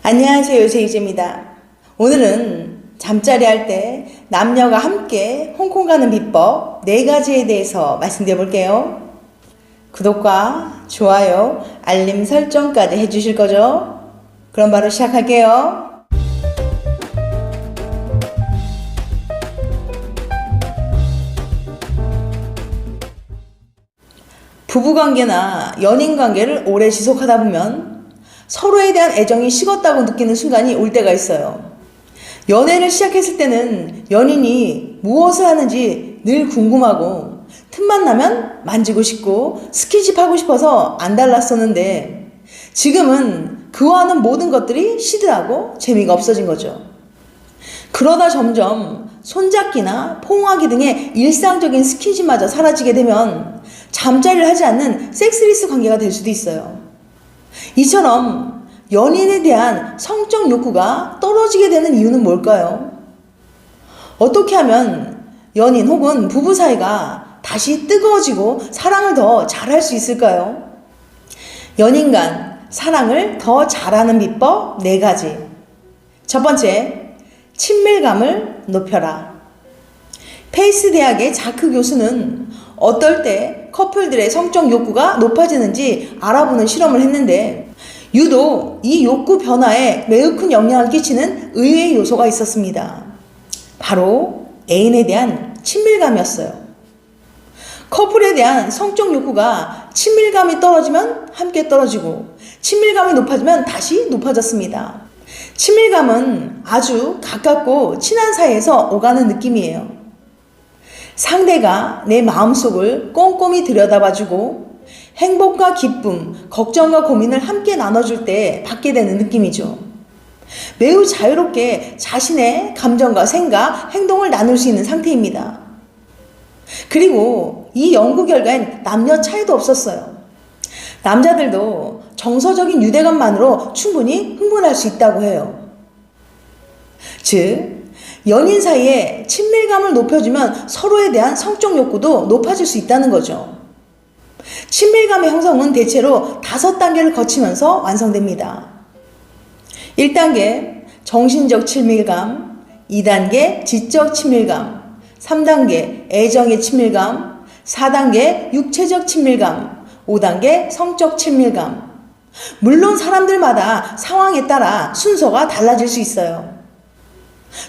안녕하세요, 제이제입니다. 오늘은 잠자리 할 때 남녀가 함께 홍콩 가는 비법 4가지에 대해서 말씀드려 볼게요. 구독과 좋아요, 알림 설정까지 해주실 거죠? 그럼 바로 시작할게요. 부부관계나 연인관계를 오래 지속하다 보면 서로에 대한 애정이 식었다고 느끼는 순간이 올 때가 있어요. 연애를 시작했을 때는 연인이 무엇을 하는지 늘 궁금하고 틈만 나면 만지고 싶고 스킨십 하고 싶어서 안달났었는데 지금은 그와는 모든 것들이 시들하고 재미가 없어진 거죠. 그러다 점점 손잡기나 포옹하기 등의 일상적인 스킨십마저 사라지게 되면 잠자리를 하지 않는 섹스리스 관계가 될 수도 있어요. 이처럼 연인에 대한 성적 욕구가 떨어지게 되는 이유는 뭘까요? 어떻게 하면 연인 혹은 부부 사이가 다시 뜨거워지고 사랑을 더 잘할 수 있을까요? 연인 간 사랑을 더 잘하는 비법 4가지. 첫 번째, 친밀감을 높여라. 페이스 대학의 자크 교수는 어떨 때 커플들의 성적 욕구가 높아지는지 알아보는 실험을 했는데 유독 이 욕구 변화에 매우 큰 영향을 끼치는 의외의 요소가 있었습니다. 바로 애인에 대한 친밀감이었어요. 커플에 대한 성적 욕구가 친밀감이 떨어지면 함께 떨어지고 친밀감이 높아지면 다시 높아졌습니다. 친밀감은 아주 가깝고 친한 사이에서 오가는 느낌이에요. 상대가 내 마음속을 꼼꼼히 들여다봐주고 행복과 기쁨, 걱정과 고민을 함께 나눠줄 때 받게 되는 느낌이죠. 매우 자유롭게 자신의 감정과 생각, 행동을 나눌 수 있는 상태입니다. 그리고 이 연구 결과엔 남녀 차이도 없었어요. 남자들도 정서적인 유대감만으로 충분히 흥분할 수 있다고 해요. 즉, 연인 사이에 친밀감을 높여주면 서로에 대한 성적 욕구도 높아질 수 있다는 거죠. 친밀감의 형성은 대체로 5단계를 거치면서 완성됩니다. 1단계 정신적 친밀감, 2단계 지적 친밀감, 3단계 애정의 친밀감, 4단계 육체적 친밀감, 5단계 성적 친밀감. 물론 사람들마다 상황에 따라 순서가 달라질 수 있어요.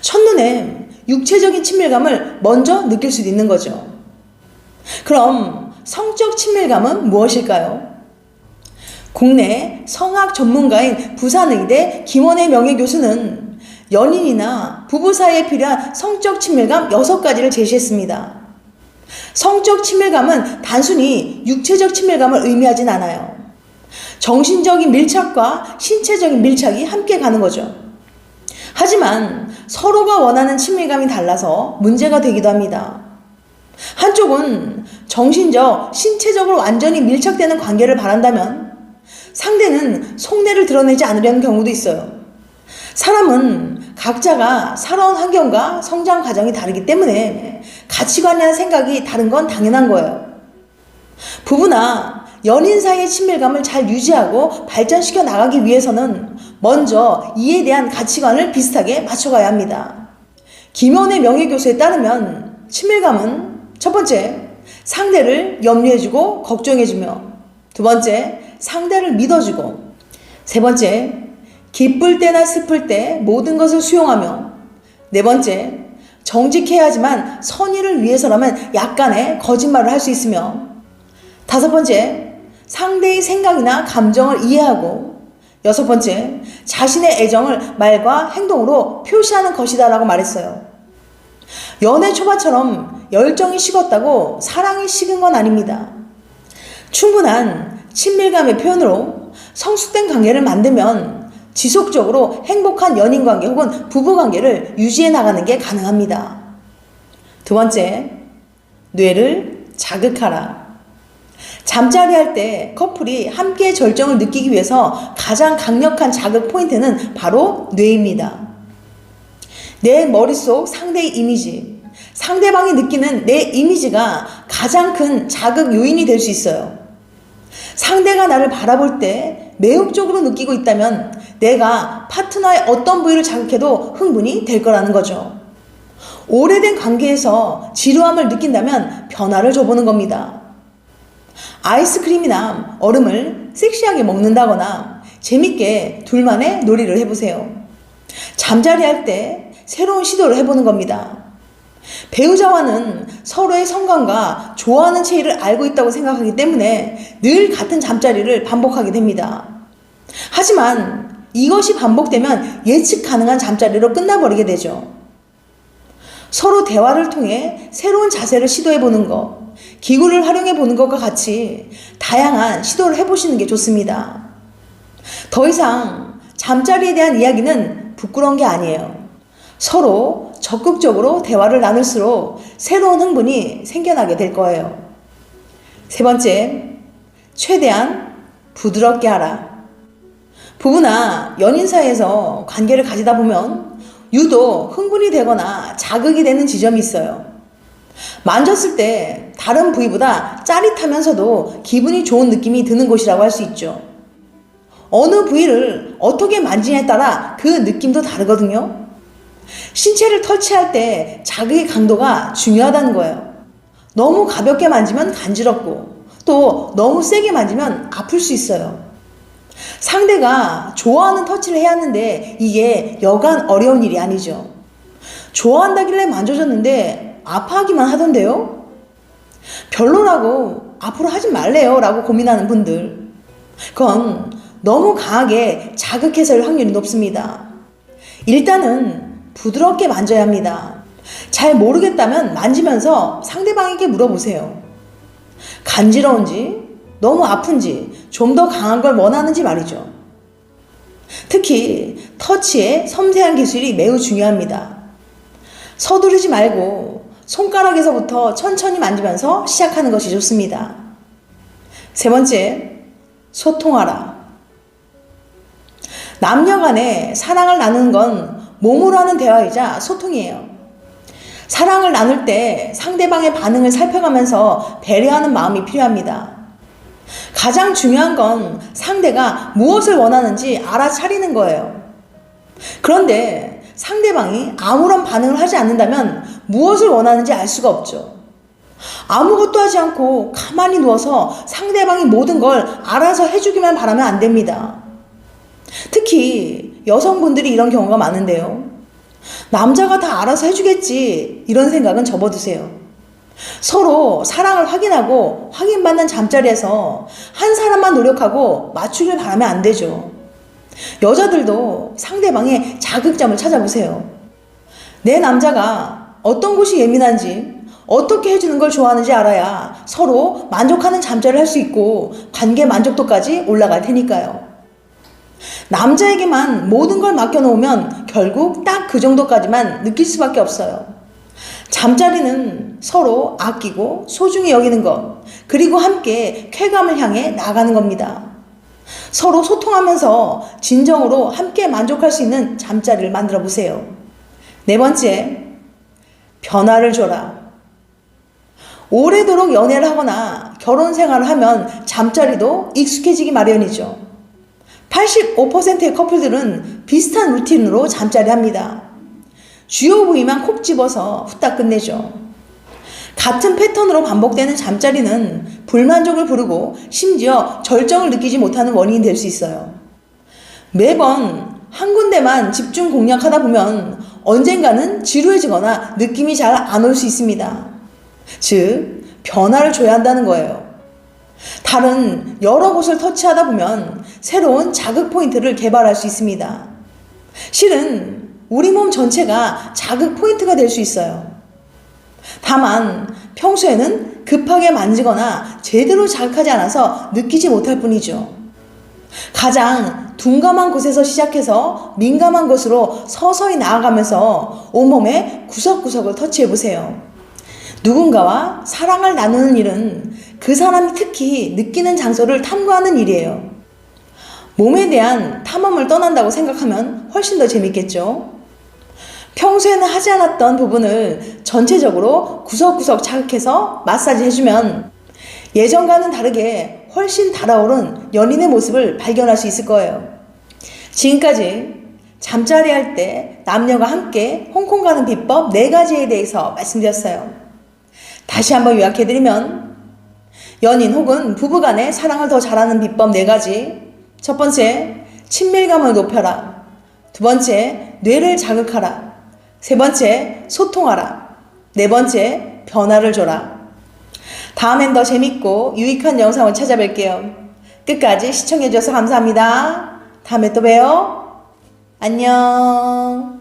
첫눈에 육체적인 친밀감을 먼저 느낄 수도 있는 거죠. 그럼 성적 친밀감은 무엇일까요? 국내 성학 전문가인 부산의대 김원혜 명예교수는 연인이나 부부 사이에 필요한 성적 친밀감 6가지를 제시했습니다. 성적 친밀감은 단순히 육체적 친밀감을 의미하진 않아요. 정신적인 밀착과 신체적인 밀착이 함께 가는 거죠. 하지만 서로가 원하는 친밀감이 달라서 문제가 되기도 합니다. 한쪽은 정신적, 신체적으로 완전히 밀착되는 관계를 바란다면 상대는 속내를 드러내지 않으려는 경우도 있어요. 사람은 각자가 살아온 환경과 성장 과정이 다르기 때문에 가치관이나 생각이 다른 건 당연한 거예요. 부부나 연인 사이의 친밀감을 잘 유지하고 발전시켜 나가기 위해서는 먼저 이에 대한 가치관을 비슷하게 맞춰가야 합니다. 김원혜 명예교수에 따르면 친밀감은 첫 번째, 상대를 염려해주고 걱정해주며, 두 번째, 상대를 믿어주고, 세 번째, 기쁠 때나 슬플 때 모든 것을 수용하며, 네 번째, 정직해야 하지만 선의를 위해서라면 약간의 거짓말을 할 수 있으며, 다섯 번째, 상대의 생각이나 감정을 이해하고, 여섯 번째, 자신의 애정을 말과 행동으로 표시하는 것이다라고 말했어요. 연애 초반처럼 열정이 식었다고 사랑이 식은 건 아닙니다. 충분한 친밀감의 표현으로 성숙된 관계를 만들면 지속적으로 행복한 연인관계 혹은 부부관계를 유지해 나가는 게 가능합니다. 두 번째, 뇌를 자극하라. 잠자리 할 때 커플이 함께 절정을 느끼기 위해서 가장 강력한 자극 포인트는 바로 뇌입니다. 내 머릿속 상대의 이미지, 상대방이 느끼는 내 이미지가 가장 큰 자극 요인이 될 수 있어요. 상대가 나를 바라볼 때 매혹적으로 느끼고 있다면 내가 파트너의 어떤 부위를 자극해도 흥분이 될 거라는 거죠. 오래된 관계에서 지루함을 느낀다면 변화를 줘보는 겁니다. 아이스크림이나 얼음을 섹시하게 먹는다거나 재밌게 둘만의 놀이를 해보세요. 잠자리 할 때 새로운 시도를 해보는 겁니다. 배우자와는 서로의 성감과 좋아하는 체위를 알고 있다고 생각하기 때문에 늘 같은 잠자리를 반복하게 됩니다. 하지만 이것이 반복되면 예측 가능한 잠자리로 끝나버리게 되죠. 서로 대화를 통해 새로운 자세를 시도해보는 것, 기구를 활용해보는 것과 같이 다양한 시도를 해보시는 게 좋습니다. 더 이상 잠자리에 대한 이야기는 부끄러운 게 아니에요. 서로 적극적으로 대화를 나눌수록 새로운 흥분이 생겨나게 될 거예요. 세 번째, 최대한 부드럽게 하라. 부부나 연인 사이에서 관계를 가지다 보면 유독 흥분이 되거나 자극이 되는 지점이 있어요. 만졌을 때 다른 부위보다 짜릿하면서도 기분이 좋은 느낌이 드는 곳이라고 할 수 있죠. 어느 부위를 어떻게 만지냐에 따라 그 느낌도 다르거든요. 신체를 터치할 때 자극의 강도가 중요하다는 거예요. 너무 가볍게 만지면 간지럽고 또 너무 세게 만지면 아플 수 있어요. 상대가 좋아하는 터치를 해야 하는데 이게 여간 어려운 일이 아니죠. 좋아한다길래 만져줬는데 아파하기만 하던데요? 별로라고 앞으로 하지 말래요 라고 고민하는 분들, 그건 너무 강하게 자극해서 할 확률이 높습니다. 일단은 부드럽게 만져야 합니다. 잘 모르겠다면 만지면서 상대방에게 물어보세요. 간지러운지, 너무 아픈지, 좀 더 강한 걸 원하는지 말이죠. 특히 터치의 섬세한 기술이 매우 중요합니다. 서두르지 말고 손가락에서부터 천천히 만지면서 시작하는 것이 좋습니다. 세 번째, 소통하라. 남녀 간에 사랑을 나누는 건 몸으로 하는 대화이자 소통이에요. 사랑을 나눌 때 상대방의 반응을 살펴가면서 배려하는 마음이 필요합니다. 가장 중요한 건 상대가 무엇을 원하는지 알아차리는 거예요. 그런데 상대방이 아무런 반응을 하지 않는다면 무엇을 원하는지 알 수가 없죠. 아무것도 하지 않고 가만히 누워서 상대방이 모든 걸 알아서 해주기만 바라면 안 됩니다. 특히 여성분들이 이런 경우가 많은데요. 남자가 다 알아서 해주겠지 이런 생각은 접어두세요. 서로 사랑을 확인하고 확인받는 잠자리에서 한 사람만 노력하고 맞추길 바라면 안 되죠. 여자들도 상대방의 자극점을 찾아보세요. 내 남자가 어떤 곳이 예민한지, 어떻게 해주는 걸 좋아하는지 알아야 서로 만족하는 잠자리를 할 수 있고 관계 만족도까지 올라갈 테니까요. 남자에게만 모든 걸 맡겨놓으면 결국 딱 그 정도까지만 느낄 수밖에 없어요. 잠자리는 서로 아끼고 소중히 여기는 것, 그리고 함께 쾌감을 향해 나아가는 겁니다. 서로 소통하면서 진정으로 함께 만족할 수 있는 잠자리를 만들어 보세요. 네 번째, 변화를 줘라. 오래도록 연애를 하거나 결혼 생활을 하면 잠자리도 익숙해지기 마련이죠. 85%의 커플들은 비슷한 루틴으로 잠자리 합니다. 주요 부위만 콕 집어서 후딱 끝내죠. 같은 패턴으로 반복되는 잠자리는 불만족을 부르고 심지어 절정을 느끼지 못하는 원인이 될 수 있어요. 매번 한 군데만 집중 공략하다 보면 언젠가는 지루해지거나 느낌이 잘 안 올 수 있습니다. 즉, 변화를 줘야 한다는 거예요. 다른 여러 곳을 터치하다 보면 새로운 자극 포인트를 개발할 수 있습니다. 실은 우리 몸 전체가 자극 포인트가 될 수 있어요. 다만 평소에는 급하게 만지거나 제대로 자극하지 않아서 느끼지 못할 뿐이죠. 가장 둔감한 곳에서 시작해서 민감한 곳으로 서서히 나아가면서 온몸의 구석구석을 터치해보세요. 누군가와 사랑을 나누는 일은 그 사람이 특히 느끼는 장소를 탐구하는 일이에요. 몸에 대한 탐험을 떠난다고 생각하면 훨씬 더 재밌겠죠? 평소에는 하지 않았던 부분을 전체적으로 구석구석 자극해서 마사지 해주면 예전과는 다르게 훨씬 달아오른 연인의 모습을 발견할 수 있을 거예요. 지금까지 잠자리 할 때 남녀가 함께 홍콩 가는 비법 4가지에 대해서 말씀드렸어요. 다시 한번 요약해드리면 연인 혹은 부부간의 사랑을 더 잘하는 비법 4가지. 첫 번째, 친밀감을 높여라. 두 번째, 뇌를 자극하라. 세 번째, 소통하라. 네 번째, 변화를 줘라. 다음엔 더 재밌고 유익한 영상을 찾아뵐게요. 끝까지 시청해주셔서 감사합니다. 다음에 또 봬요. 안녕.